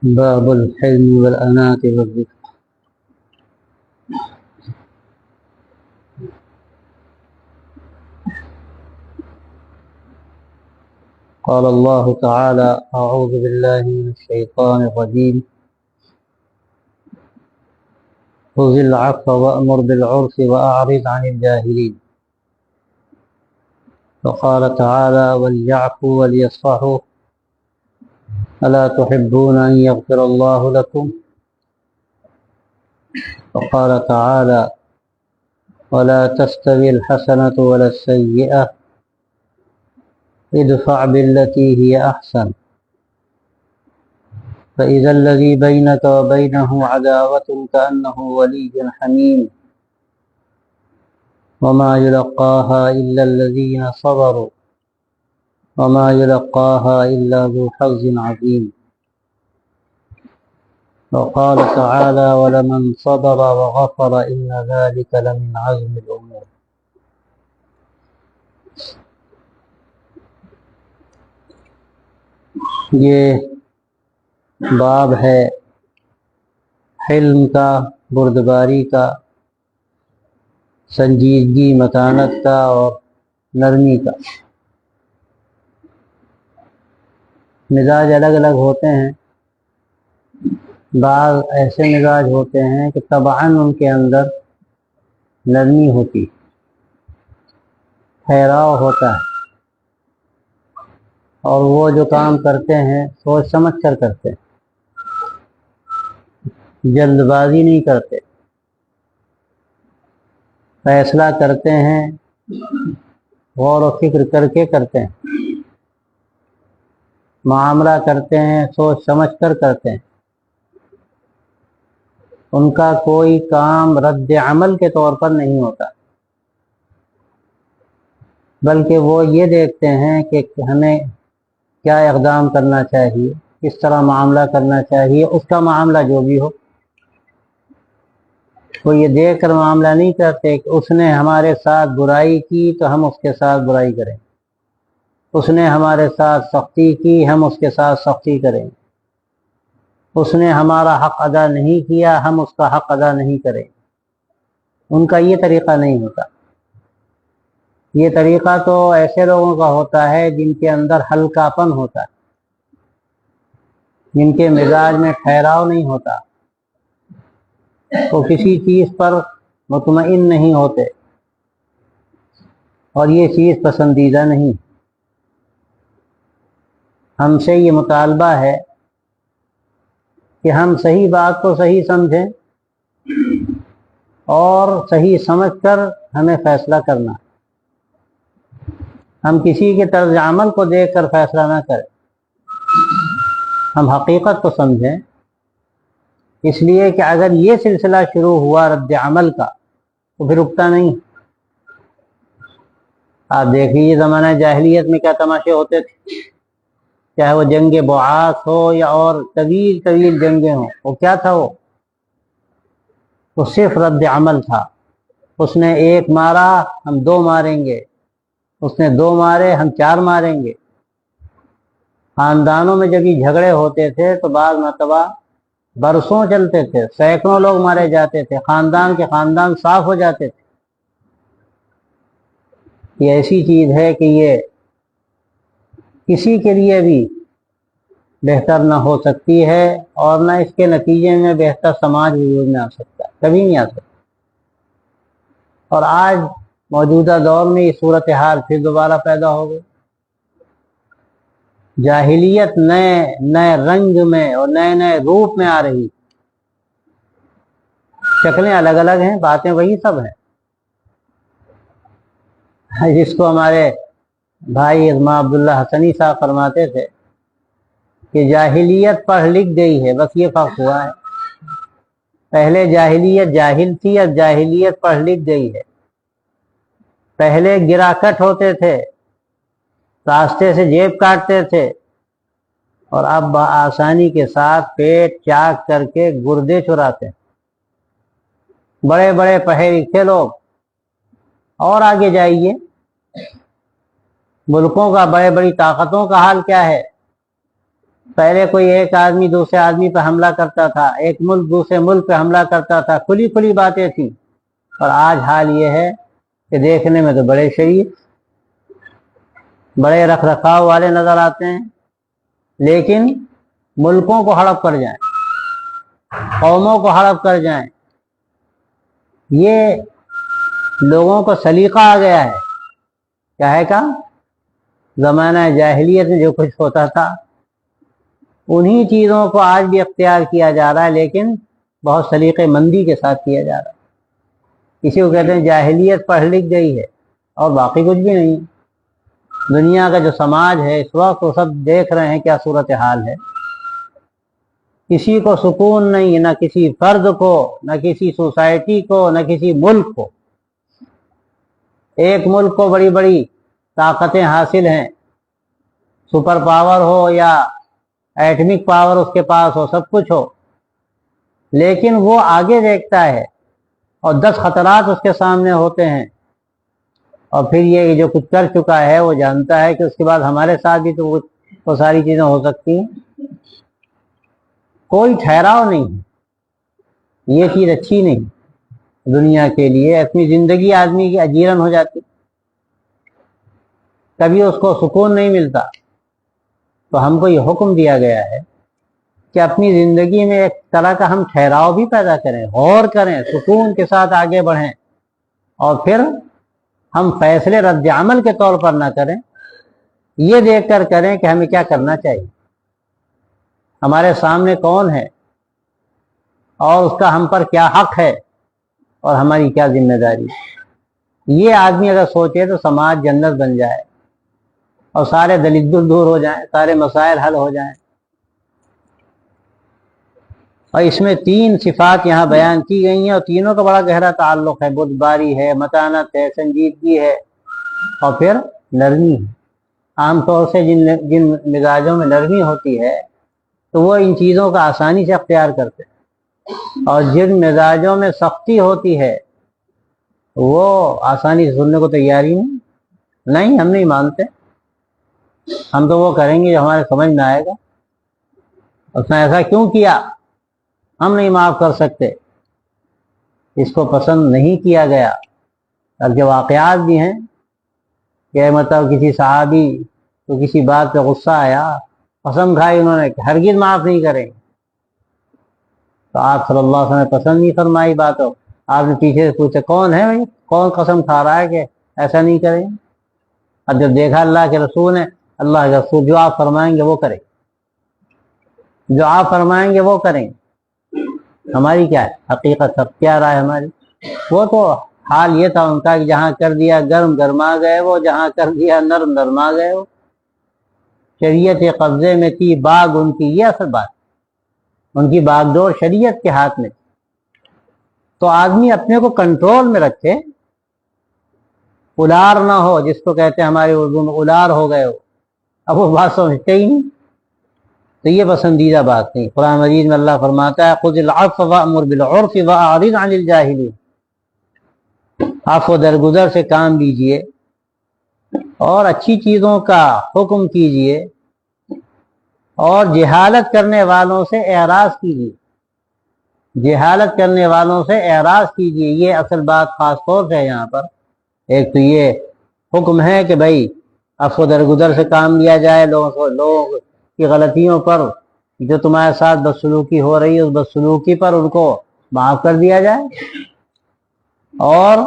باب الحلم والأناة والرفق. قال الله تعالى: أعوذ بالله من الشيطان الرجيم. خذ العفو وأمر بالعرف وأعرض عن الجاهلين. وقال تعالى: وليعفوا وليصفحوا ألا تحبون أن يغفر الله لكم. وقال تعالى: ولا تستوي الحسنة ولا السيئة ادفع بالتي هي أحسن فإذا الذي بينك وبينه عداوة كأنه ولي حميم وما يلقاها إلا الذين صبروا وما يلقاها إلا ذو حظ عظيم. وقال تعالى: ولمن صبر وغفر إن ذلك لمن عزم الأمور. یہ باب ہے حلم کا، بردباری کا، سنجیدگی، متانت کا اور نرمی کا. مزاج الگ الگ ہوتے ہیں. بعض ایسے مزاج ہوتے ہیں کہ طبعاً ان کے اندر نرمی ہوتی، ٹھہراؤ ہوتا ہے، اور وہ جو کام کرتے ہیں سوچ سمجھ کر کرتے ہیں، جلد بازی نہیں کرتے، فیصلہ کرتے ہیں، غور و فکر کر کے کرتے ہیں، معاملہ کرتے ہیں سوچ سمجھ کر کرتے ہیں. ان کا کوئی کام رد عمل کے طور پر نہیں ہوتا، بلکہ وہ یہ دیکھتے ہیں کہ ہمیں کیا اقدام کرنا چاہیے، کس طرح معاملہ کرنا چاہیے، اس کا معاملہ جو بھی ہو. وہ یہ دیکھ کر معاملہ نہیں کرتے کہ اس نے ہمارے ساتھ برائی کی تو ہم اس کے ساتھ برائی کریں، اس نے ہمارے ساتھ سختی کی ہم اس کے ساتھ سختی کریں، اس نے ہمارا حق ادا نہیں کیا ہم اس کا حق ادا نہیں کریں. ان کا یہ طریقہ نہیں ہوتا. یہ طریقہ تو ایسے لوگوں کا ہوتا ہے جن کے اندر ہلکا پن ہوتا ہے، جن کے مزاج میں ٹھہراؤ نہیں ہوتا، وہ کسی چیز پر مطمئن نہیں ہوتے، اور یہ چیز پسندیدہ نہیں. ہم سے یہ مطالبہ ہے کہ ہم صحیح بات کو صحیح سمجھیں اور صحیح سمجھ کر ہمیں فیصلہ کرنا. ہم کسی کے طرز عمل کو دیکھ کر فیصلہ نہ کریں، ہم حقیقت کو سمجھیں. اس لیے کہ اگر یہ سلسلہ شروع ہوا رد عمل کا تو پھر رکتا نہیں. آپ دیکھ لیجیے زمانہ جاہلیت میں کیا تماشے ہوتے تھے، چاہے وہ جنگ بعاث ہو یا اور طویل طویل جنگیں ہوں. وہ کیا تھا؟ وہ صرف رد عمل تھا. اس نے ایک مارا ہم دو ماریں گے، اس نے دو مارے ہم چار ماریں گے. خاندانوں میں جب یہ جھگڑے ہوتے تھے تو بعض مرتبہ برسوں چلتے تھے، سینکڑوں لوگ مارے جاتے تھے، خاندان کے خاندان صاف ہو جاتے تھے. یہ ایسی چیز ہے کہ یہ کسی کے لیے بھی بہتر نہ ہو سکتی ہے، اور نہ اس کے نتیجے میں بہتر سماج وجود میں آ سکتا ہے، کبھی نہیں آ سکتا. اور آج موجودہ دور میں یہ صورتحال پھر دوبارہ پیدا ہو گئی. جاہلیت نئے نئے رنگ میں اور نئے نئے روپ میں آ رہی. شکلیں الگ الگ ہیں، باتیں وہی سب ہیں. جس کو ہمارے بھائی ازما عبداللہ حسنی صاحب فرماتے تھے کہ جاہلیت پڑھ لکھ گئی ہے، بس یہ فرق ہوا ہے. پہلے جاہلیت جاہل تھی، اب جاہلیت پڑھ لکھ گئی ہے. پہلے گرا کٹ ہوتے تھے، راستے سے جیب کاٹتے تھے، اور اب بآسانی کے ساتھ پیٹ چاک کر کے گردے چراتے ہیں. بڑے بڑے پڑھے لکھے لوگ. اور آگے جائیے، ملکوں کا بڑے بڑی طاقتوں کا حال کیا ہے. پہلے کوئی ایک آدمی دوسرے آدمی پہ حملہ کرتا تھا، ایک ملک دوسرے ملک پہ حملہ کرتا تھا، کھلی کھلی باتیں تھیں. اور آج حال یہ ہے کہ دیکھنے میں تو بڑے شریف، بڑے رکھ رکھاؤ والے نظر آتے ہیں، لیکن ملکوں کو ہڑپ کر جائیں، قوموں کو ہڑپ کر جائیں. یہ لوگوں کو سلیقہ آ گیا ہے. کیا ہے کا زمانہ جاہلیت میں جو کچھ ہوتا تھا انہی چیزوں کو آج بھی اختیار کیا جا رہا ہے، لیکن بہت سلیقے مندی کے ساتھ کیا جا رہا ہے. کسی کو کہتے ہیں جاہلیت پڑھ لکھ گئی ہے، اور باقی کچھ بھی نہیں. دنیا کا جو سماج ہے اس وقت وہ سب دیکھ رہے ہیں کیا صورتحال ہے. کسی کو سکون نہیں، نہ کسی فرد کو، نہ کسی سوسائٹی کو، نہ کسی ملک کو. ایک ملک کو بڑی بڑی طاقتیں حاصل ہیں، سپر پاور ہو یا ایٹمک پاور اس کے پاس ہو، سب کچھ ہو، لیکن وہ آگے دیکھتا ہے اور 10 خطرات اس کے سامنے ہوتے ہیں، اور پھر یہ جو کچھ کر چکا ہے وہ جانتا ہے کہ اس کے بعد ہمارے ساتھ بھی تو وہ ساری چیزیں ہو سکتی ہیں. کوئی ٹھہراؤ نہیں. یہ چیز اچھی نہیں دنیا کے لیے. اپنی زندگی آدمی کی اجیرن ہو جاتی، کبھی اس کو سکون نہیں ملتا. تو ہم کو یہ حکم دیا گیا ہے کہ اپنی زندگی میں ایک طرح کا ہم ٹھہراؤ بھی پیدا کریں، غور کریں، سکون کے ساتھ آگے بڑھیں، اور پھر ہم فیصلے رد عمل کے طور پر نہ کریں، یہ دیکھ کر کریں کہ ہمیں کیا کرنا چاہیے، ہمارے سامنے کون ہے اور اس کا ہم پر کیا حق ہے اور ہماری کیا ذمہ داری. یہ آدمی اگر سوچے تو سماج جنت بن جائے اور سارے دلدل دور ہو جائیں، سارے مسائل حل ہو جائیں. اور اس میں 3 صفات یہاں بیان کی گئی ہیں، اور تینوں کا بڑا گہرا تعلق ہے. بردباری ہے، متانت ہے، سنجیدگی ہے، اور پھر نرمی ہے. عام طور سے جن مزاجوں میں نرمی ہوتی ہے تو وہ ان چیزوں کا آسانی سے اختیار کرتے ہیں، اور جن مزاجوں میں سختی ہوتی ہے وہ آسانی سے سننے کو تیار ہی نہیں. ہم نہیں مانتے، ہم تو وہ کریں گے جو ہمارے سمجھ میں آئے گا. اس نے ایسا کیوں کیا، ہم نہیں معاف کر سکتے. اس کو پسند نہیں کیا گیا. اب جو واقعات بھی ہیں کہ مطلب کسی صحابی کو کسی بات پہ غصہ آیا، قسم کھائی انہوں نے کہ ہرگز معاف نہیں کریں. تو آپ صلی اللہ علیہ وسلم نے پسند نہیں فرمائی بات ہو. آپ نے پیچھے سے پوچھا کون ہے بھائی، کون قسم کھا رہا ہے کہ ایسا نہیں کریں. اب جب دیکھا اللہ کے رسول ہے، اللہ کے رسول جو آپ فرمائیں گے وہ کریں، جو آپ فرمائیں گے وہ کریں. ہماری کیا ہے حقیقت، سب کیا رائے ہماری. وہ تو حال یہ تھا ان کا کہ جہاں کر دیا گرم گرما گئے وہ، جہاں کر دیا نرم نرما گئے وہ. شریعت قبضے میں تھی، باغ ان کی، یہ اصل بات، ان کی باغ ڈور شریعت کے ہاتھ میں. تو آدمی اپنے کو کنٹرول میں رکھے، الار نہ ہو، جس کو کہتے ہیں ہمارے اردو میں الار ہو گئے ہو. اب وہ بات سمجھتے ہی نہیں، تو یہ پسندیدہ بات نہیں. قرآن مجید میں اللہ فرماتا ہے خذ العفو وامر بالعرف واعرض عن الجاہلین. عفو درگزر سے کام لیجئے اور اچھی چیزوں کا حکم کیجئے، اور جہالت کرنے والوں سے اعراض کیجئے. جہالت کرنے والوں سے اعراض کیجئے، یہ اصل بات خاص طور سے ہے یہاں پر. ایک تو یہ حکم ہے کہ بھائی عفو درگزر سے کام لیا جائے، لوگوں کی غلطیوں پر، جو تمہارے ساتھ بدسلوکی ہو رہی ہے اس بدسلوکی پر ان کو معاف کر دیا جائے، اور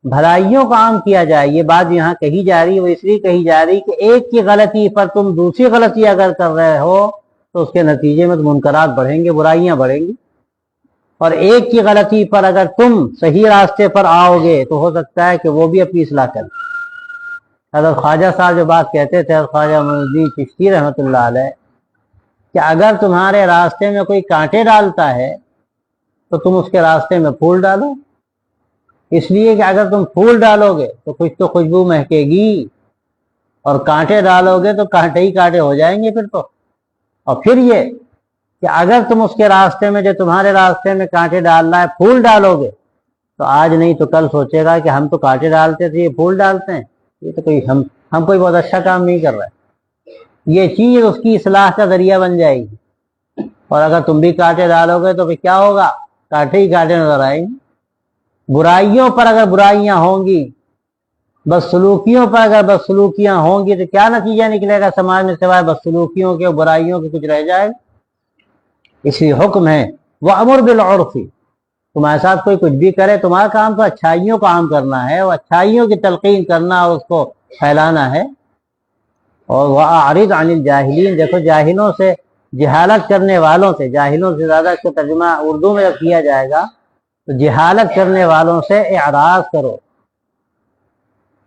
بھلائیوں کا عام کیا جائے. یہ بات یہاں کہی جا رہی ہے وہ اس لیے کہی جا رہی کہ ایک کی غلطی پر تم دوسری غلطی اگر کر رہے ہو تو اس کے نتیجے میں منکرات بڑھیں گے، برائیاں بڑھیں گی. اور ایک کی غلطی پر اگر تم صحیح راستے پر آؤ گے تو ہو سکتا ہے کہ وہ بھی اپنی اصلاح کرے. حضرت خواجہ صاحب جو بات کہتے تھے، حضرت خواجہ معین الدین چشتی رحمۃ اللہ علیہ، کہ اگر تمہارے راستے میں کوئی کانٹے ڈالتا ہے تو تم اس کے راستے میں پھول ڈالو، اس لیے کہ اگر تم پھول ڈالو گے تو کچھ تو خوشبو مہکے گی، اور کانٹے ڈالو گے تو کانٹے ہی کانٹے ہو جائیں گے پھر تو. اور پھر یہ کہ اگر تم اس کے راستے میں، جو تمہارے راستے میں کانٹے ڈال رہا ہے، پھول ڈالو گے تو آج نہیں تو کل سوچے گا کہ ہم تو کانٹے ڈالتے تھے، یہ پھول ڈالتے ہیں، یہ تو کوئی ہم کوئی بہت اچھا کام نہیں کر رہے. یہ چیز اس کی اصلاح کا ذریعہ بن جائے گی۔ اور اگر تم بھی کانٹے ڈالو گے تو پھر کیا ہوگا؟ کانٹے ہی کانٹے نظر آئیں گے۔ برائیوں پر اگر برائیاں ہوں گی، بدسلوکیوں پر اگر بدسلوکیاں ہوں گی، تو کیا نتیجہ نکلے گا سماج میں سوائے بدسلوکیوں کے اور برائیوں کے کچھ رہ جائے گا؟ اس لیے حکم ہے وَأْمُرْ بِالْعُرْفِ، تمہارے ساتھ کوئی کچھ بھی کرے، تمہارا کام تو اچھائیوں کا عام کرنا ہے، وہ اچھائیوں کی تلقین کرنا اور اس کو پھیلانا ہے۔ اور وَأَعْرِضْ عَنِ الْجَاهِلِينَ، دیکھو جاہلوں سے، جہالت کرنے والوں سے، جاہلوں سے زیادہ اس کو ترجمہ اردو میں جب کیا جائے گا تو جہالت کرنے والوں سے اعراض کرو۔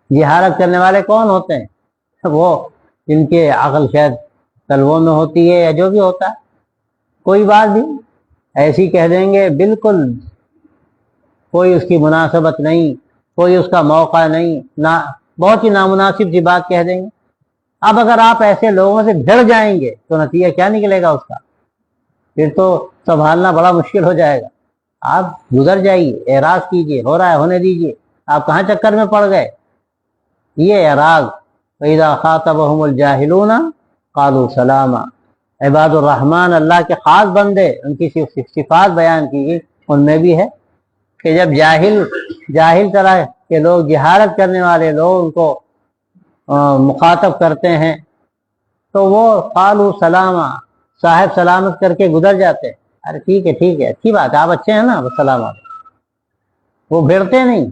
جہالت کرنے والے کون ہوتے ہیں؟ وہ جن کے عقل شاید تلووں میں ہوتی ہے یا جو بھی ہوتا ہے، کوئی بات بھی ایسی کہہ دیں گے، بالکل کوئی اس کی مناسبت نہیں، کوئی اس کا موقع نہیں، بہت ہی نامناسب سی بات کہہ دیں گے۔ اب اگر آپ ایسے لوگوں سے ڈر جائیں گے تو نتیجہ کیا نکلے گا اس کا؟ پھر تو سنبھالنا بڑا مشکل ہو جائے گا۔ آپ گزر جائیے، اعراض کیجیے، ہو رہا ہے ہونے دیجیے، آپ کہاں چکر میں پڑ گئے؟ یہ اعراض وَإِذَا خَاطَبَهُمُ الْجَاهِلُونَ قَالُوا سَلَامًا، عباد الرحمن اللہ کے خاص بندے، ان کی صفات بیان کی گئی، ان میں بھی ہے کہ جب جاہل طرح کے لوگ، جہالت کرنے والے لوگ ان کو مخاطب کرتے ہیں تو وہ قالوا سلاما، صاحب سلامت کر کے گزر جاتے ہیں۔ ارے ٹھیک ہے ٹھیک ہے، اچھی بات ہے، آپ اچھے ہیں نا، سلام علیکم۔ وہ بھیڑتے نہیں،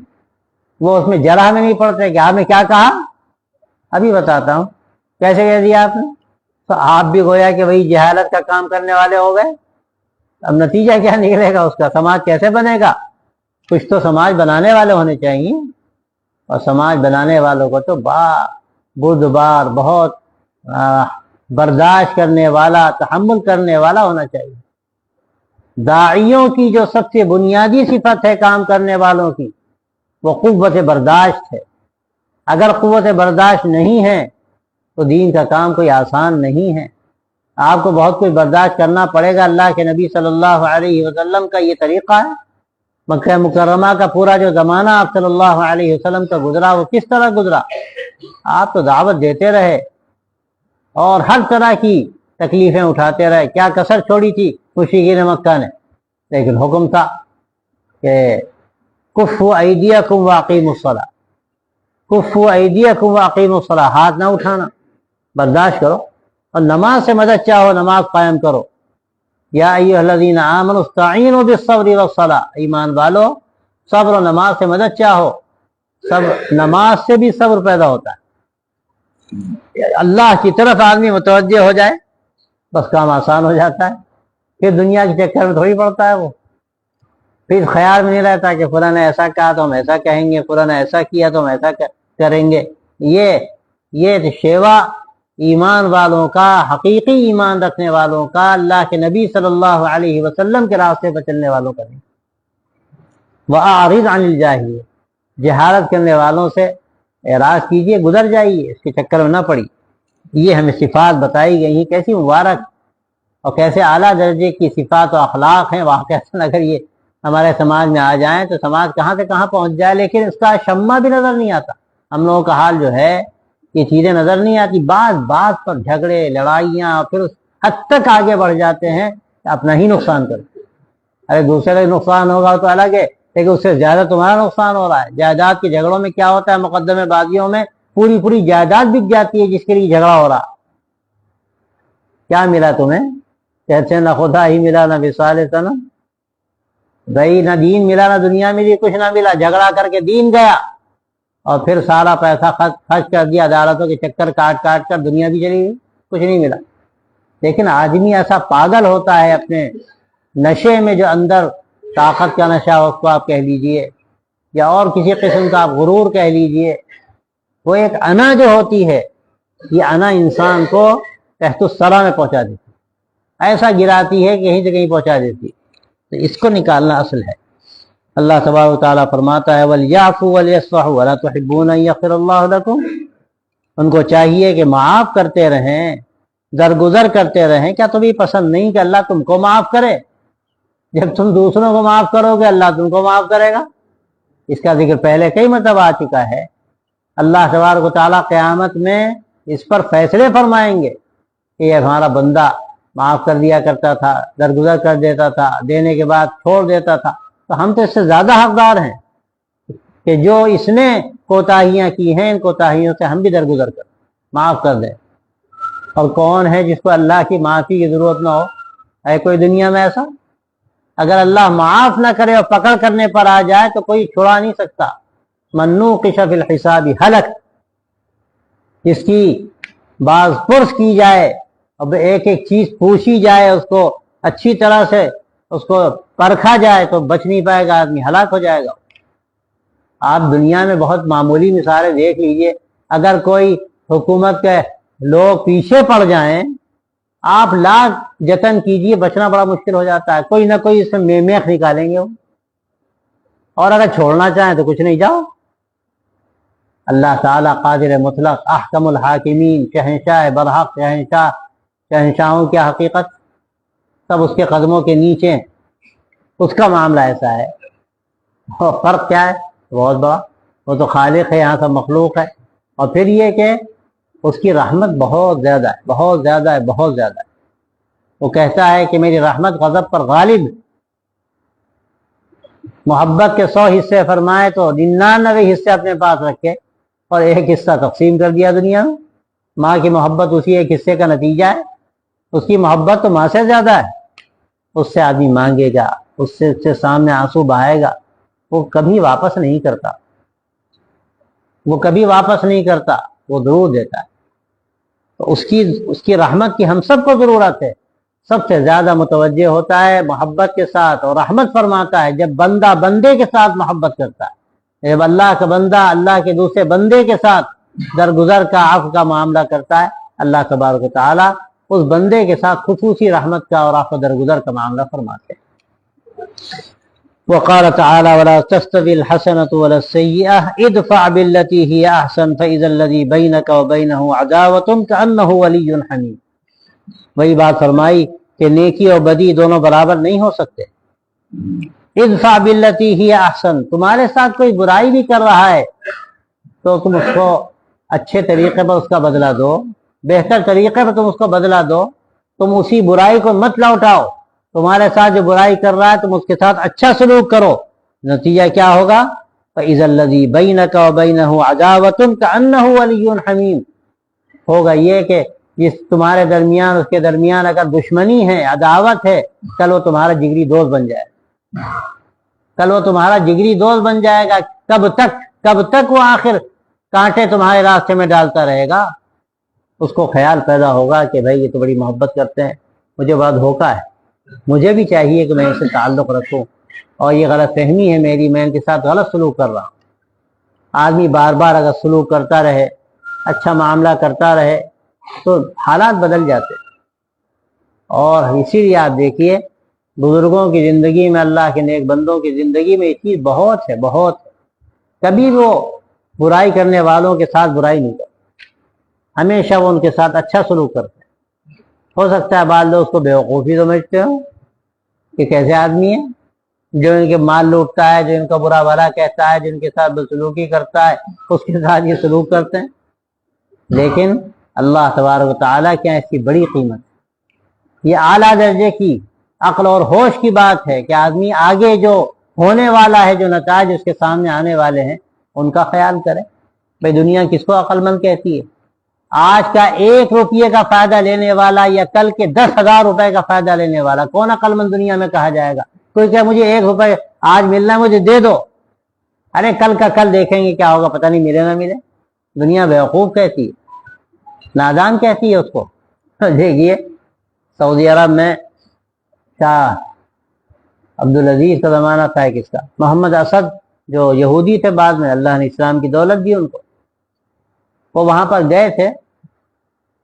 وہ اس میں جرح میں نہیں پڑتے کہ آپ نے کیا کہا، ابھی بتاتا ہوں کیسے کہہ دیا آپ نے، تو آپ بھی گویا کہ وہی جہالت کا کام کرنے والے ہو گئے۔ اب نتیجہ کیا نکلے گا اس کا؟ سماج کیسے بنے گا؟ کچھ تو سماج بنانے والے ہونے چاہیے، اور سماج بنانے والوں کو تو بردبار، بہت برداشت کرنے والا، تحمل کرنے والا ہونا چاہیے۔ داعیوں کی جو سب سے بنیادی صفت ہے کام کرنے والوں کی، وہ قوت برداشت ہے۔ اگر قوت برداشت نہیں ہے تو دین کا کام کوئی آسان نہیں ہے، آپ کو بہت کچھ برداشت کرنا پڑے گا۔ اللہ کے نبی صلی اللہ علیہ وسلم کا یہ طریقہ ہے۔ مکہ مکرمہ کا پورا جو زمانہ آپ صلی اللہ علیہ وسلم کا گزرا، وہ کس طرح گزرا؟ آپ تو دعوت دیتے رہے اور ہر طرح کی تکلیفیں اٹھاتے رہے۔ کیا کسر چھوڑی تھی مشرکین مکہ نے؟ لیکن حکم تھا کہ کفوا ایدیکم واقیموا الصلاۃ، کفوا ایدیکم واقیموا الصلاۃ، ہاتھ نہ اٹھانا، برداشت کرو، اور نماز سے مدد چاہو، نماز قائم کرو۔ یا ایھا الذین آمنوا استعینوا بالصبر والصلاۃ، ایمان والو صبر و نماز سے مدد چاہو۔ نماز سے بھی صبر پیدا ہوتا ہے، اللہ کی طرف آدمی متوجہ ہو جائے بس کام آسان ہو جاتا ہے۔ پھر دنیا کے چکر میں تھوڑی پڑتا ہے، وہ پھر خیال میں نہیں رہتا کہ فلاں نے ایسا کہا تو ہم ایسا کہیں گے، فلاں نے ایسا کیا تو ہم ایسا کریں گے۔ یہ شیوا ایمان والوں کا، حقیقی ایمان رکھنے والوں کا، اللہ کے نبی صلی اللہ علیہ وسلم کے راستے پر چلنے والوں کا نہیں۔ وَأَعْرِضْ عَنِ الْجَاهِلِينَ، جہالت کرنے والوں سے اعراض کیجئے، گزر جائیے، اس کے چکر میں نہ پڑی۔ یہ ہمیں صفات بتائی گئی ہیں، کیسی مبارک اور کیسے اعلیٰ درجے کی صفات و اخلاق ہیں۔ واقعہ اگر یہ ہمارے سماج میں آ جائیں تو سماج کہاں سے کہاں پہنچ جائے، لیکن اس کا شمع بھی نظر نہیں آتا۔ ہم لوگوں کا حال جو ہے، یہ چیزیں نظر نہیں آتی، بات پر جھگڑے، لڑائیاں، پھر اس حد تک آگے بڑھ جاتے ہیں کہ اپنا ہی نقصان کرتے۔ ارے دوسرے کا نقصان ہوگا تو الگ ہے، لیکن اس سے زیادہ تمہارا نقصان ہو رہا ہے۔ جائیداد کے جھگڑوں میں کیا ہوتا ہے؟ مقدمے بازیوں میں پوری جائیداد بک جاتی ہے جس کے لیے جھگڑا ہو رہا۔ کیا ملا تمہیں؟ کہتے ہیں نہ خدا ہی ملا، نہ وصال صنم، بھائی نہ دین ملا، نہ دنیا میں بھی کچھ نہ ملا، جھگڑا کر کے دین گیا، اور پھر سارا پیسہ خرچ کر دیا، عدالتوں کے چکر کاٹ کر دنیا بھی چلی گئی، کچھ نہیں ملا۔ لیکن آدمی ایسا پاگل ہوتا ہے اپنے نشے میں، جو اندر طاقت کا نشہ اس کو آپ کہہ لیجئے، یا اور کسی قسم کا آپ غرور کہہ لیجئے، وہ ایک انا جو ہوتی ہے، یہ انا انسان کو تحت الثری میں پہنچا دیتی، ایسا گراتی ہے کہ کہیں سے کہیں پہنچا دیتی۔ تو اس کو نکالنا اصل ہے۔ اللہ تبارک و تعالیٰ فرماتا ہے وَلْيَعْفُوا وَلْيَصْفَحُوا وَلَا تُحِبُّونَ أَن يَغْفِرَ اللَّهُ لَكُمْ، ان کو چاہیے کہ معاف کرتے رہیں، درگزر کرتے رہیں۔ کیا تمہیں پسند نہیں کہ اللہ تم کو معاف کرے؟ جب تم دوسروں کو معاف کرو گے اللہ تم کو معاف کرے گا۔ اس کا ذکر پہلے کئی مرتبہ آ چکا ہے۔ اللہ تبارک و تعالیٰ قیامت میں اس پر فیصلے فرمائیں گے کہ یہ ہمارا بندہ معاف کر دیا کرتا تھا، درگزر کر دیتا تھا، دینے کے بعد چھوڑ دیتا تھا، تو ہم تو اس سے زیادہ حقدار ہیں کہ جو اس نے کوتاہیاں کی ہیں ان کوتاہیوں سے ہم بھی درگزر کر معاف کر دیں۔ اور کون ہے جس کو اللہ کی معافی کی ضرورت نہ ہو؟ ہے کوئی دنیا میں ایسا؟ اگر اللہ معاف نہ کرے اور پکڑ کرنے پر آ جائے تو کوئی چھڑا نہیں سکتا۔ منوقش فی الحساب ہلک، جس کی باز پرس کی جائے، اب ایک ایک چیز پوچھی جائے، اس کو اچھی طرح سے اس کو پرکھا جائے تو بچ نہیں پائے گا، آدمی ہلاک ہو جائے گا۔ آپ دنیا میں بہت معمولی مثالیں دیکھ لیجئے، اگر کوئی حکومت کے لوگ پیچھے پڑ جائیں، آپ لاکھ جتن کیجئے بچنا بڑا مشکل ہو جاتا ہے، کوئی نہ کوئی اس میں میخ نکالیں گے وہ، اور اگر چھوڑنا چاہیں تو کچھ نہیں، جاؤ۔ اللہ تعالیٰ قادر مطلق، احکم الحاکمین، شہنشاہ برحق، شہنشاہوں کی حقیقت سب اس کے قدموں کے نیچے، اس کا معاملہ ایسا ہے۔ اور فرق کیا ہے؟ بہت بڑا، وہ تو خالق ہے، یہاں سب مخلوق ہے۔ اور پھر یہ کہ اس کی رحمت بہت زیادہ ہے، بہت زیادہ ہے، بہت زیادہ ہے۔ وہ کہتا ہے کہ میری رحمت غضب پر غالب، محبت کے 100 حصے فرمائے تو 99 حصے اپنے پاس رکھے اور ایک حصہ تقسیم کر دیا دنیا میں۔ ماں کی محبت اسی ایک حصے کا نتیجہ ہے، اس کی محبت تو ماں سے زیادہ ہے۔ اس سے آدمی مانگے گا، اس سے سامنے آنسو بہائے گا، وہ کبھی واپس نہیں کرتا، وہ کبھی واپس نہیں کرتا، وہ ضرور دیتا ہے۔ تو اس کی رحمت کی ہم سب کو ضرورت ہے۔ سب سے زیادہ متوجہ ہوتا ہے محبت کے ساتھ اور رحمت فرماتا ہے جب بندہ بندے کے ساتھ محبت کرتا ہے، جب اللہ کا بندہ اللہ کے دوسرے بندے کے ساتھ درگزر کا عفو کا معاملہ کرتا ہے، اللہ تبارک و تعالیٰ اس بندے کے ساتھ خصوصی رحمت کا اور عفو درگزر کا معاملہ فرماتے ہیں۔ وقال تعالی ولا تستوی الحسنۃ ولا السیئۃ ادفع بالتي هي احسن فاذا الذي بينك وبينه عداوة كأنه ولي حميم۔ وہی بات فرمائی کہ نیکی اور بدی دونوں برابر نہیں ہو سکتے۔ ادفع بالتي هي احسن، تمہارے ساتھ کوئی برائی بھی کر رہا ہے تو تم اس کو اچھے طریقے پر اس کا بدلہ دو، بہتر طریقے پر تم اس کو بدلہ دو، تم اسی برائی کو مت لوٹاؤ۔ تمہارے ساتھ جو برائی کر رہا ہے تم اس کے ساتھ اچھا سلوک کرو، نتیجہ کیا ہوگا؟ فَإِذَا الَّذِي بَيْنَكَ وَبَيْنَهُ عَدَاوَةٌ كَأَنَّهُ وَلِيٌّ حَمِيمٌ، ہوگا یہ کہ جس تمہارے درمیان اس کے درمیان اگر دشمنی ہے، عداوت ہے، کل وہ تمہارا جگری دوست بن جائے گا، کل وہ تمہارا جگری دوست بن جائے گا۔ کب تک وہ آخر کانٹے تمہارے راستے میں ڈالتا رہے گا؟ اس کو خیال پیدا ہوگا کہ بھائی یہ تو بڑی محبت کرتے ہیں، مجھے بہت دھوکا ہے، مجھے بھی چاہیے کہ میں اس سے تعلق رکھوں، اور یہ غلط فہمی ہے میری، میں ان کے ساتھ غلط سلوک کر رہا ہوں۔ آدمی بار بار اگر سلوک کرتا رہے، اچھا معاملہ کرتا رہے تو حالات بدل جاتے۔ اور اسی لیے آپ دیکھیے بزرگوں کی زندگی میں، اللہ کے نیک بندوں کی زندگی میں یہ چیز بہت ہے، بہت ہے۔ کبھی وہ برائی کرنے والوں کے ساتھ برائی نہیں کرتے، ہمیشہ وہ ان کے ساتھ اچھا سلوک کرتے ہیں۔ ہو سکتا ہے بعض لوگ اس کو بیوقوفی سمجھتے ہوں کہ کیسے آدمی ہے جو ان کے مال لوٹتا ہے، جو ان کا برا بھلا کہتا ہے، جو ان کے ساتھ بدسلوکی کرتا ہے، اس کے ساتھ یہ سلوک کرتے ہیں۔ لیکن اللہ تبارک و تعالیٰ کیا اس کی بڑی قیمت ہے۔ یہ اعلیٰ درجے کی عقل اور ہوش کی بات ہے کہ آدمی آگے جو ہونے والا ہے، جو نتائج اس کے سامنے آنے والے ہیں، ان کا خیال کرے۔ بھائی دنیا کس کو عقل مند کہتی ہے؟ آج کا 1 روپیے کا فائدہ لینے والا یا کل کے 10,000 روپے کا فائدہ لینے والا کون عقل مند دنیا میں کہا جائے گا؟ کوئی کہ مجھے 1 روپے آج ملنا ہے، مجھے دے دو، ارے کل کا کل دیکھیں گے کیا ہوگا، پتہ نہیں ملے نہ ملے۔ دنیا بیوقوف کہتی ہے، نادان کہتی ہے اس کو۔ دیکھیے سعودی عرب میں شاہ عبدالعزیز کا زمانہ تھا، کس کا؟ محمد اسد، جو یہودی تھے، بعد میں اللہ نے اسلام کی دولت دی ان کو۔ وہ وہاں پر گئے تھے،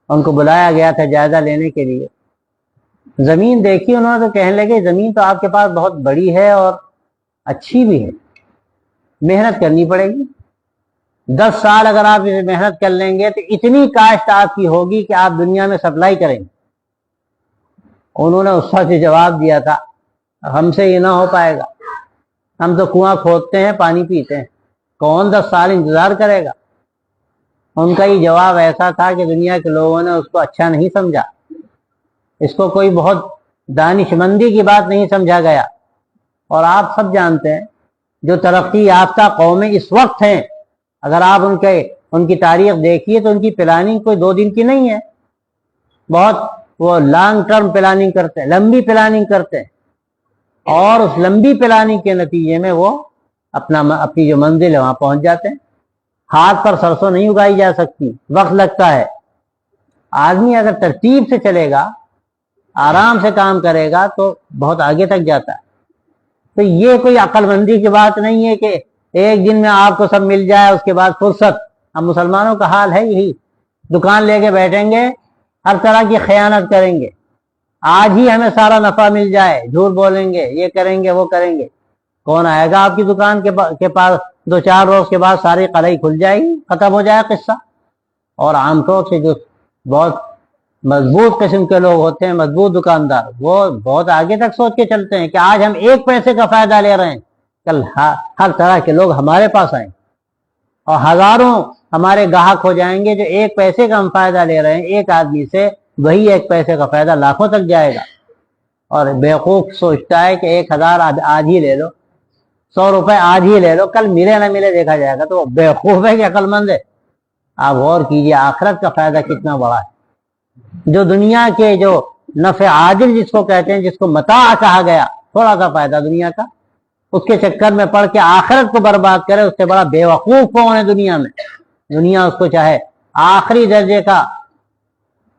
ان کو بلایا گیا تھا جائزہ لینے کے لیے۔ زمین دیکھی انہوں نے تو کہنے لگے زمین تو آپ کے پاس بہت بڑی ہے اور اچھی بھی ہے، محنت کرنی پڑے گی، 10 سال اگر آپ اسے محنت کر لیں گے تو اتنی کاشت آپ کی ہوگی کہ آپ دنیا میں سپلائی کریں گے۔ انہوں نے اس وقت جواب دیا تھا ہم سے یہ نہ ہو پائے گا، ہم تو کنواں کھودتے ہیں پانی پیتے ہیں، کون 10 سال انتظار کرے گا؟ ان کا یہ جواب ایسا تھا کہ دنیا کے لوگوں نے اس کو اچھا نہیں سمجھا، اس کو کوئی بہت دانشمندی کی بات نہیں سمجھا گیا. اور آپ سب جانتے ہیں جو ترقی یافتہ قومیں اس وقت ہیں، اگر آپ ان کی تاریخ دیکھیے تو ان کی پلاننگ کوئی 2 دن کی نہیں ہے. بہت وہ لانگ ٹرم پلاننگ کرتے ہیں، لمبی پلاننگ کرتے ہیں، اور اس لمبی پلاننگ کے نتیجے میں وہ اپنی جو منزل ہے وہاں پہنچ جاتے ہیں. ہاتھ پر سرسوں نہیں اگائی جا سکتی، وقت لگتا ہے. آدمی اگر ترتیب سے چلے گا، آرام سے کام کرے گا تو بہت آگے تک جاتا ہے. تو یہ کوئی عقل مندی کی بات نہیں ہے کہ ایک دن میں آپ کو سب مل جائے اس کے بعد فرصت. ہم مسلمانوں کا حال ہے یہی، دکان لے کے بیٹھیں گے، ہر طرح کی خیانت کریں گے. آج ہی ہمیں سارا نفع مل جائے، جھوٹ بولیں گے، یہ کریں گے وہ کریں گے. کون آئے گا آپ کی دکان کے پاس؟ 2-4 روز کے بعد ساری قلعی کھل جائے گی، ختم ہو جائے قصہ. اور عام طور سے جو بہت مضبوط قسم کے لوگ ہوتے ہیں، مضبوط دکاندار، وہ بہت آگے تک سوچ کے چلتے ہیں کہ آج ہم 1 پیسے کا فائدہ لے رہے ہیں، کل ہر طرح کے لوگ ہمارے پاس آئیں اور ہزاروں ہمارے گاہک ہو جائیں گے. جو 1 پیسے کا ہم فائدہ لے رہے ہیں ایک آدمی سے، وہی 1 پیسے کا فائدہ لاکھوں تک جائے گا. اور بیوقوف سوچتا ہے کہ 1000 آج ہی لے لو، 100 روپے آج ہی لے لو، کل ملے نہ ملے دیکھا جائے گا. تو بیوقوف ہے کہ عقل مند ہے؟ آپ غور کیجئے آخرت کا فائدہ کتنا بڑا ہے. جو دنیا کے جو نفع عاجل جس کو کہتے ہیں، جس کو متاع کہا گیا، تھوڑا سا فائدہ دنیا کا، اس کے چکر میں پڑ کے آخرت کو برباد کرے، اس سے بڑا بے وقوف کون ہے دنیا میں؟ دنیا اس کو چاہے آخری درجے کا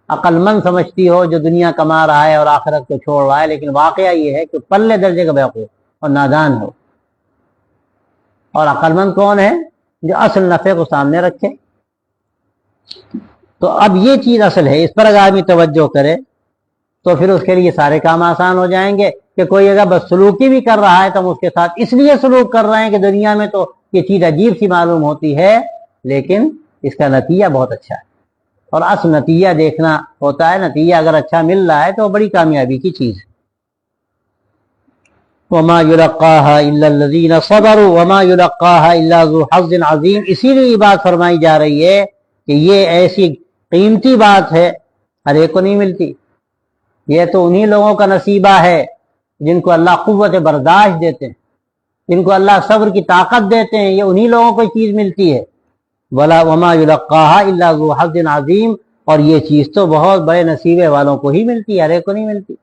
عقل مند سمجھتی ہو جو دنیا کما رہا ہے اور آخرت کو چھوڑ رہا ہے، لیکن واقعہ یہ ہے کہ پلے درجے کا بیوقوف اور نادان ہو. اور عقل مند کون ہے؟ جو اصل نفع کو سامنے رکھے. تو اب یہ چیز اصل ہے، اس پر اگر آدمی توجہ کرے تو پھر اس کے لیے سارے کام آسان ہو جائیں گے. کہ کوئی اگر بدسلوکی بھی کر رہا ہے تو ہم اس کے ساتھ اس لیے سلوک کر رہے ہیں کہ دنیا میں تو یہ چیز عجیب سی معلوم ہوتی ہے، لیکن اس کا نتیجہ بہت اچھا ہے. اور اصل نتیجہ دیکھنا ہوتا ہے. نتیجہ اگر اچھا مل رہا ہے تو بڑی کامیابی کی چیز ہے. وما يلقاها الا الذين صبروا وما يلقاها الا ذو حظ عظيم. اسی لیے یہ بات فرمائی جا رہی ہے کہ یہ ایسی قیمتی بات ہے، ہر ایک کو نہیں ملتی. یہ تو انہی لوگوں کا نصیبہ ہے جن کو اللہ قوت برداشت دیتے ہیں، جن کو اللہ صبر کی طاقت دیتے ہیں. یہ انہی لوگوں کو چیز ملتی ہے. وما يلقاها الا ذو حظ عظيم. اور یہ چیز تو بہت بڑے نصیبے والوں کو ہی ملتی ہے، ہر ایک کو نہیں ملتی.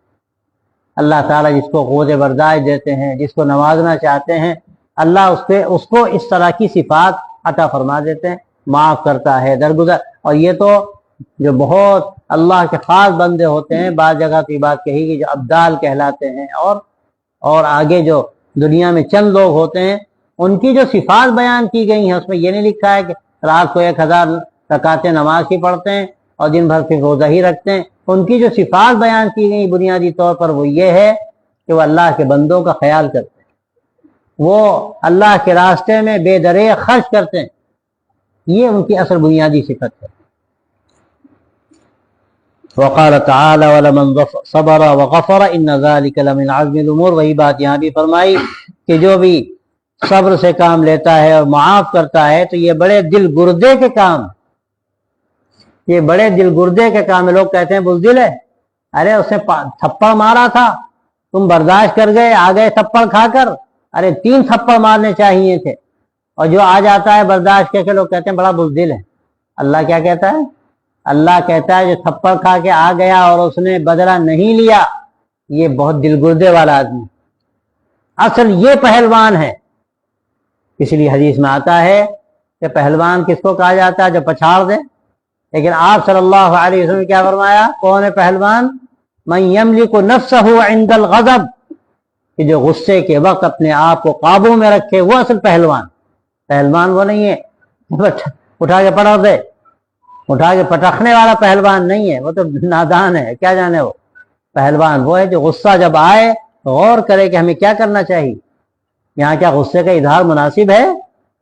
اللہ تعالیٰ جس کو قوت برداشت دیتے ہیں، جس کو نوازنا چاہتے ہیں، اللہ اس کو اس طرح کی صفات عطا فرما دیتے ہیں، معاف کرتا ہے، درگزر. اور یہ تو جو بہت اللہ کے خاص بندے ہوتے ہیں، بعض جگہ تو یہ بات کہی کہ جو ابدال کہلاتے ہیں، اور آگے جو دنیا میں چند لوگ ہوتے ہیں، ان کی جو صفات بیان کی گئی ہیں اس میں یہ نہیں لکھا ہے کہ رات کو 1000 رکعتیں نماز کی پڑھتے ہیں اور دن بھر پھر روزہ ہی رکھتے ہیں. ان کی جو صفات بیان کی گئی بنیادی طور پر وہ یہ ہے کہ وہ اللہ کے بندوں کا خیال کرتے ہیں، وہ اللہ کے راستے میں بے دریغ خرچ کرتے ہیں. یہ ان کی اصل بنیادی صفت ہے. وقال تعالی ولمن صبر وغفر ان ذلك لمن عزم الامور. وہی بات یہاں بھی فرمائی کہ جو بھی صبر سے کام لیتا ہے اور معاف کرتا ہے تو یہ بڑے دل گردے کے کام، یہ بڑے دل گردے کے کام. لوگ کہتے ہیں بزدل ہے، ارے اس نے تھپڑ مارا تھا، تم برداشت کر گئے، آ گئے تھپڑ کھا کر. ارے 3 تھپڑ مارنے چاہیے تھے. اور جو آ جاتا ہے برداشت کر کے، لوگ کہتے ہیں بڑا بزدل ہے. اللہ کیا کہتا ہے؟ اللہ کہتا ہے جو تھپڑ کھا کے آ گیا اور اس نے بدلہ نہیں لیا، یہ بہت دل گردے والا آدمی. اصل یہ پہلوان ہے. اس لیے حدیث میں آتا ہے کہ پہلوان کس کو کہا جاتا ہے؟ جو پچھاڑ دے. لیکن آپ صلی اللہ علیہ وسلم نے کیا فرمایا؟ کون ہے پہلوان؟ من یملک نفسہ عند الغضب، کہ جو غصے کے وقت اپنے آپ کو قابو میں رکھے، وہ اصل پہلوان. پہلوان وہ نہیں ہے اٹھا کے پڑھ دے، اٹھا کے پٹخنے والا پہلوان نہیں ہے، وہ تو نادان ہے، کیا جانے. وہ پہلوان وہ ہے جو غصہ جب آئے غور کرے کہ ہمیں کیا کرنا چاہیے. یہاں کیا غصے کا اظہار مناسب ہے؟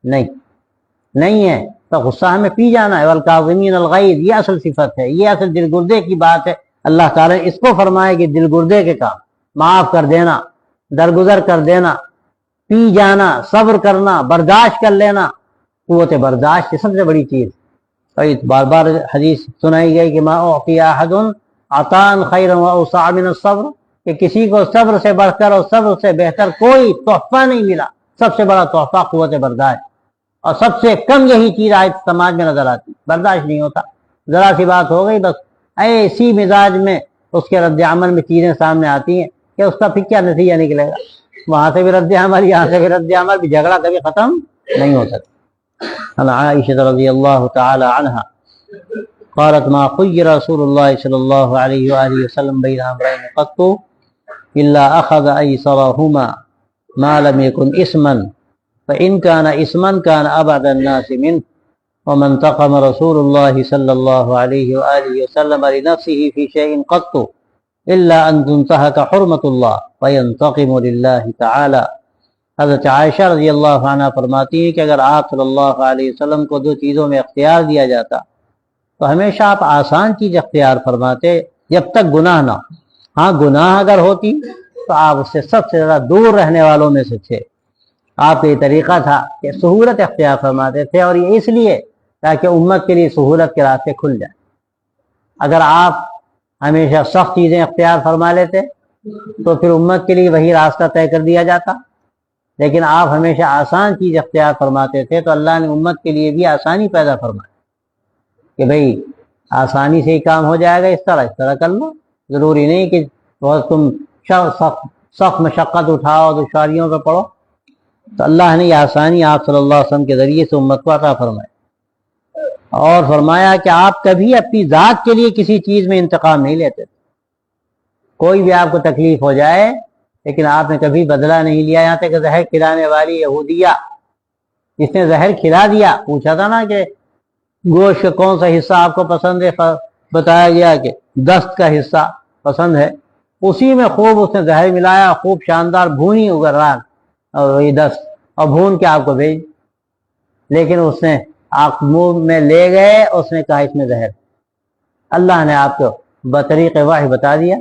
نہیں ہے. تو غصہ ہمیں پی جانا ہے. والکاظمین الغیظ، یہ اصل صفت ہے، یہ اصل دل گردے کی بات ہے. اللہ تعالیٰ نے اس کو فرمایا کہ دل گردے کے کام، معاف کر دینا، درگزر کر دینا، پی جانا، صبر کرنا، برداشت کر لینا. قوت برداشت سب سے بڑی چیز. بار بار حدیث سنائی گئی کہ ما اعطی احد عطان خیر و اوسع من الصبر، کہ کسی کو صبر سے بڑھ کر اور صبر سے بہتر کوئی تحفہ نہیں ملا. سب سے بڑا تحفہ قوت برداشت، اور سب سے کم یہی چیز آج سماج میں نظر آتی، برداشت نہیں ہوتا. ذرا سی بات ہو گئی بس ایسی مزاج میں اس کے رد عمل میں چیزیں سامنے آتی ہیں کہ اس کا پھر کیا نتیجہ نکلے گا. وہاں سے بھی رد عمل، یہاں سے بھی رد عمل، بھی جھگڑا کبھی ختم نہیں ہو سکتا. عن عائشہ رضی اللہ تعالی عنہا قالت ما خیر رسول اللہ صلی اللہ علیہ وآلہ وسلم بین امرین قط الا اخذ ایسرہما ما لم یکن اسما فإن كان اسما كان ابعد الناس منه وما انتقم رسول الله صلى الله عليه وآله وسلم لنفسه في شيء قط الا ان تنتهك حرمة الله فينتقم لله تعالى. حضرت عائشہ رضی اللہ عنہ فرماتی ہیں کہ اگر آپ صلی اللہ علیہ وسلم کو دو چیزوں میں اختیار دیا جاتا تو ہمیشہ آپ آسان چیز اختیار فرماتے جب تک گناہ نہ ہو. ہاں گناہ اگر ہوتی تو آپ اس سے سب سے زیادہ دور رہنے والوں میں سے تھے. آپ کا یہ طریقہ تھا کہ سہولت اختیار فرماتے تھے، اور یہ اس لیے تاکہ امت کے لیے سہولت کے راستے کھل جائیں. اگر آپ ہمیشہ سخت چیزیں اختیار فرما لیتے تو پھر امت کے لیے وہی راستہ طے کر دیا جاتا، لیکن آپ ہمیشہ آسان چیز اختیار فرماتے تھے تو اللہ نے امت کے لیے بھی آسانی پیدا فرمائی کہ بھئی آسانی سے ہی کام ہو جائے گا، اس طرح کر لو. ضروری نہیں کہ بہت تم سخت مشقت اٹھاؤ، دشواریوں پہ پڑو. تو اللہ نے یہ آسانی آپ صلی اللہ علیہ وسلم کے ذریعے سے امت کو عطا فرمائی، اور فرمایا کہ آپ کبھی اپنی ذات کے لیے کسی چیز میں انتقام نہیں لیتے. کوئی بھی آپ کو تکلیف ہو جائے لیکن آپ نے کبھی بدلہ نہیں لیا. یہاں تک کہ زہر کھلانے والی یہودیہ جس نے زہر کھلا دیا، پوچھا تھا نا کہ گوشت کا کون سا حصہ آپ کو پسند ہے، بتایا گیا کہ دست کا حصہ پسند ہے. اسی میں خوب اس نے زہر ملایا، خوب شاندار بھونی اگر رات اور وہی دست، اور بھون کے آپ کو بھیج. لیکن اس نے آپ منہ میں لے گئے، اس نے کہا اس میں زہر. اللہ نے آپ کو بطریق وحی بتا دیا.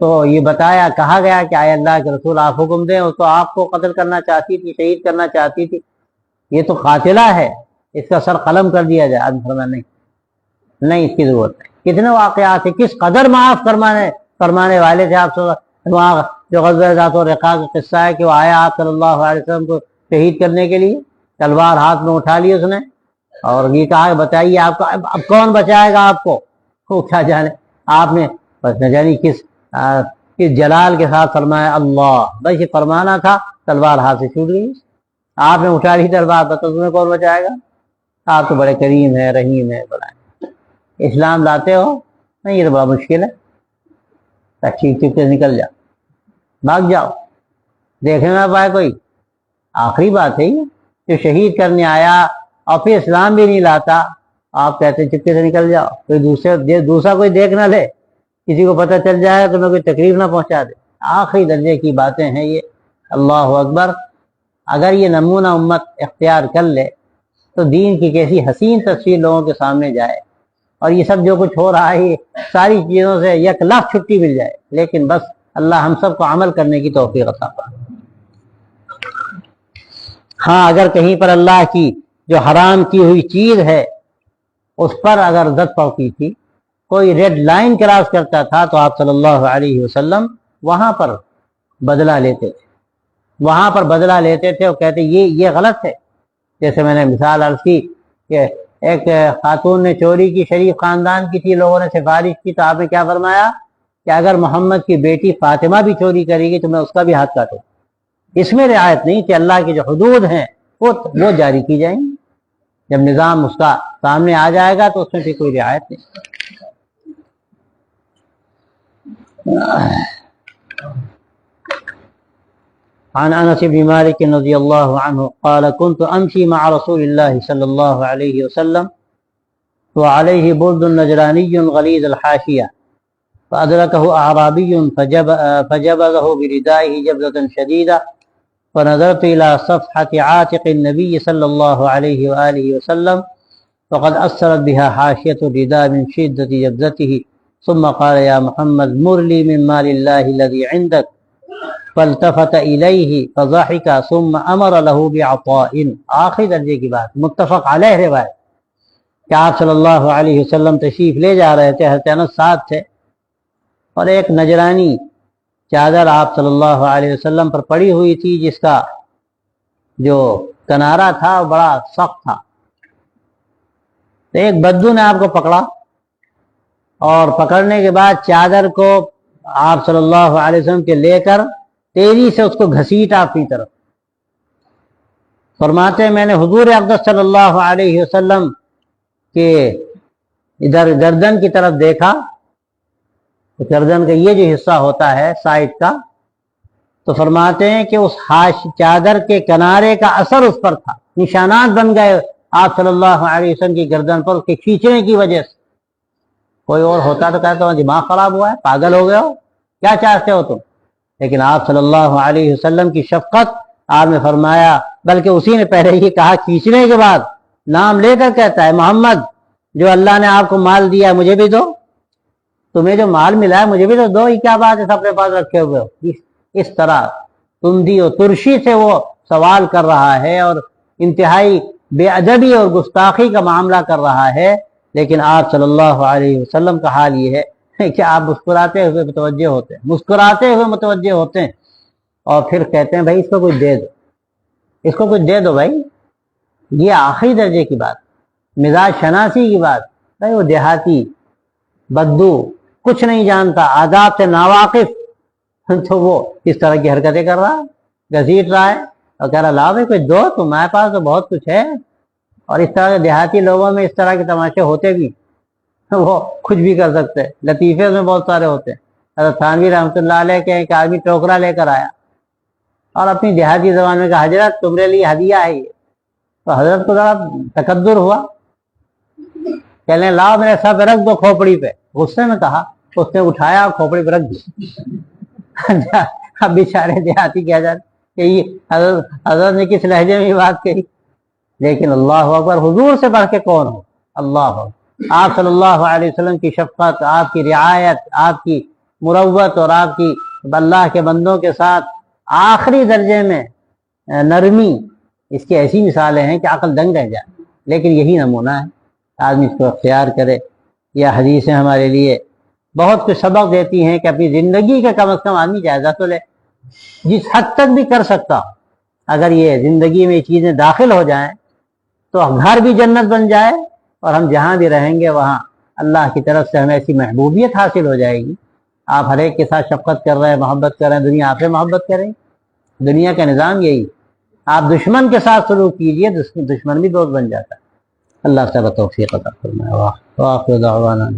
تو یہ بتایا، کہا گیا کہ آئے اللہ کے رسول آپ حکم دیں. تو آپ کو قتل کرنا چاہتی تھی، شہید کرنا چاہتی تھی، یہ تو قاتلہ ہے، اس کا سر قلم کر دیا جائے. آدمی فرمایا نہیں اس کی ضرورت نہیں. کتنے واقعات ہیں، کس قدر معاف فرمانے والے تھے آپ وہاں. جو غزوہ ذات الرقاع کا قصہ ہے کہ وہ آیا آپ صلی اللہ علیہ وسلم کو شہید کرنے کے لیے، تلوار ہاتھ میں اٹھا لی اس نے، اور یہ کہا بتائیے آپ کو اب کون بچائے گا آپ کو. وہ کیا جانے، آپ نے بس نہ جانی کس جلال کے ساتھ فرمایا اللہ، بس یہ فرمانا تھا، تلوار ہاتھ سے چھوٹ گئی. آپ نے اٹھا لی تلوار، بتا تمہیں کون بچائے گا. آپ تو بڑے کریم ہیں، رحیم ہے، بڑا اسلام لاتے ہو نہیں، یہ تو بڑا مشکل ہے. ٹھیک ٹھیک سے نکل جاؤ، بھاگ جاؤ، دیکھنے نہ پائے کوئی. آخری بات ہے یہ، جو شہید کرنے آیا اور پھر اسلام بھی نہیں لاتا، آپ کہتے ہیں چپکے سے نکل جاؤ، کوئی دوسرا کوئی دیکھ نہ لے، کسی کو پتہ چل جائے تو میں کوئی تکلیف نہ پہنچا دے. آخری درجے کی باتیں ہیں یہ. اللہ اکبر. اگر یہ نمونہ امت اختیار کر لے تو دین کی کیسی حسین تصویر لوگوں کے سامنے جائے. اور یہ سب جو کچھ ہو رہا ہے، ساری چیزوں سے یک لاکھ چھٹی مل جائے. لیکن بس اللہ ہم سب کو عمل کرنے کی توفیق عطا فرمائے. ہاں اگر کہیں پر اللہ کی جو حرام کی ہوئی چیز ہے اس پر اگر زد پڑتی تھی، کوئی ریڈ لائن کراس کرتا تھا، تو آپ صلی اللہ علیہ وسلم وہاں پر بدلہ لیتے تھے. وہاں پر بدلہ لیتے تھے اور کہتے یہ غلط ہے. جیسے میں نے مثال عرض کی کہ ایک خاتون نے چوری کی، شریف خاندان کی تھی، لوگوں نے سفارش کی، تو آپ نے کیا فرمایا کہ اگر محمد کی بیٹی فاطمہ بھی چوری کرے گی تو میں اس کا بھی ہاتھ کاٹوں. اس میں رعایت نہیں کہ اللہ کی جو حدود ہیں وہ جاری کی جائیں. جب نظام اس کا سامنے آ جائے گا تو اس میں بھی کوئی رعایت نہیں. عن انس بن مالك رضي الله عنه قال كنت امشي مع رسول الله صلى الله عليه وسلم وعليه برد نجراني غليظ الحاشيه فادركه اعرابي فجبذه بردائه جبذة شديده فنظرت الى صفحه عاتق النبي صلى الله عليه واله وسلم فقد اثرت بها حاشيه الرداء من شده جبذته ثم قال يا محمد مر لي من مال الله الذي عندك فالتفت الیہ فضحک ثم امر له بعطاء. آخری درجے کی بات، متفق علیہ روایت. کہ آپ صلی اللہ علیہ وسلم تشریف لے جا رہے تھے، حضرت انس ساتھ تھے، اور ایک نجرانی چادر آپ صلی اللہ علیہ وسلم پر پڑی ہوئی تھی، جس کا جو کنارہ تھا وہ بڑا سخت تھا۔ تو ایک بدو نے آپ کو پکڑا، اور پکڑنے کے بعد چادر کو آپ صلی اللہ علیہ وسلم کے لے کر تیزی سے اس کو گھسیٹا اپنی طرف۔ فرماتے ہیں میں نے حضور اقدس صلی اللہ علیہ وسلم کے ادھر گردن کی طرف دیکھا، گردن کا یہ جو حصہ ہوتا ہے سائڈ کا، تو فرماتے ہیں کہ اس چادر کے کنارے کا اثر اس پر تھا، نشانات بن گئے آپ صلی اللہ علیہ وسلم کی گردن پر اس کے کھینچنے کی وجہ سے۔ کوئی اور ہوتا تو کہتا ہوں دماغ خراب ہوا ہے، پاگل ہو گئے ہو، کیا چاہتے ہو تم؟ لیکن آپ صلی اللہ علیہ وسلم کی شفقت، آپ نے فرمایا، بلکہ اسی نے پہلے یہ کہا کھینچنے کے بعد، نام لے کر کہتا ہے محمد جو اللہ نے آپ کو مال دیا ہے مجھے بھی دو، تمہیں جو مال ملا ہے مجھے بھی تو دو، یہ کیا بات ہے سب اپنے پاس رکھے ہوئے ہو؟ اس طرح تندی و ترشی سے وہ سوال کر رہا ہے، اور انتہائی بے ادبی اور گستاخی کا معاملہ کر رہا ہے۔ لیکن آپ صلی اللہ علیہ وسلم کا حال یہ ہے کہ آپ مسکراتے ہوئے متوجہ ہوتے ہیں، مسکراتے ہوئے متوجہ ہوتے ہیں، اور پھر کہتے ہیں بھائی اس کو کچھ دے دو، اس کو کچھ دے دو بھائی۔ یہ آخری درجے کی بات، مزاج شناسی کی بات۔ بھائی وہ دیہاتی بدو کچھ نہیں جانتا، آداب سے ناواقف، تو وہ اس طرح کی حرکتیں کر رہا ہے، گھسیٹ رہا ہے، اور کہہ رہا لا بھائی کوئی دو، تمہارے پاس تو بہت کچھ ہے۔ اور اس طرح کے دیہاتی لوگوں میں اس طرح کے تماشے ہوتے بھی، وہ کچھ بھی کر سکتے، لطیفے میں بہت سارے ہوتے ہیں۔ حضرت تھانوی رحمۃ اللہ علیہ کے ایک آدمی ٹوکرا لے کر آیا اور اپنی دیہاتی زبان میں کہا حضرت تمہارے لیے ہدیہ ہے یہ۔ تو حضرت کو ذرا تکدر ہوا، کہنے لاؤ میرے سر پہ رکھ دو کھوپڑی پہ۔ غصے میں کہا، اس نے اٹھایا اور کھوپڑی پہ رکھ دی۔ اب بیچارے دیہاتی کہہ جاتے کہ یہ حضرت نے کس لہجے میں بات کہی، لیکن اللہ اکبر، حضور سے بڑھ کے کون ہو؟ اللہ اکبر۔ آپ صلی اللہ علیہ وسلم کی شفقت، آپ کی رعایت، آپ کی مروت، اور آپ کی اللہ کے بندوں کے ساتھ آخری درجے میں نرمی، اس کی ایسی مثالیں ہیں کہ عقل دنگ رہ جائے۔ لیکن یہی نمونہ ہے، آدمی اس کو اختیار کرے۔ یہ حدیثیں ہمارے لیے بہت کچھ سبق دیتی ہیں کہ اپنی زندگی کا کم از کم آدمی جائزہ تو لے، جس حد تک بھی کر سکتا۔ اگر یہ زندگی میں یہ چیزیں داخل ہو جائیں تو گھر بھی جنت بن جائے، اور ہم جہاں بھی رہیں گے وہاں اللہ کی طرف سے ہمیں ایسی محبوبیت حاصل ہو جائے گی۔ آپ ہر ایک کے ساتھ شفقت کر رہے ہیں، محبت کر رہے ہیں، دنیا آپ سے محبت کریں۔ دنیا کا نظام یہی، آپ دشمن کے ساتھ سلوک کیجئے، دشمن بھی دوست بن جاتا ہے۔ اللہ تعالیٰ توفیق عطا فرمائے۔ وآخر دعوانا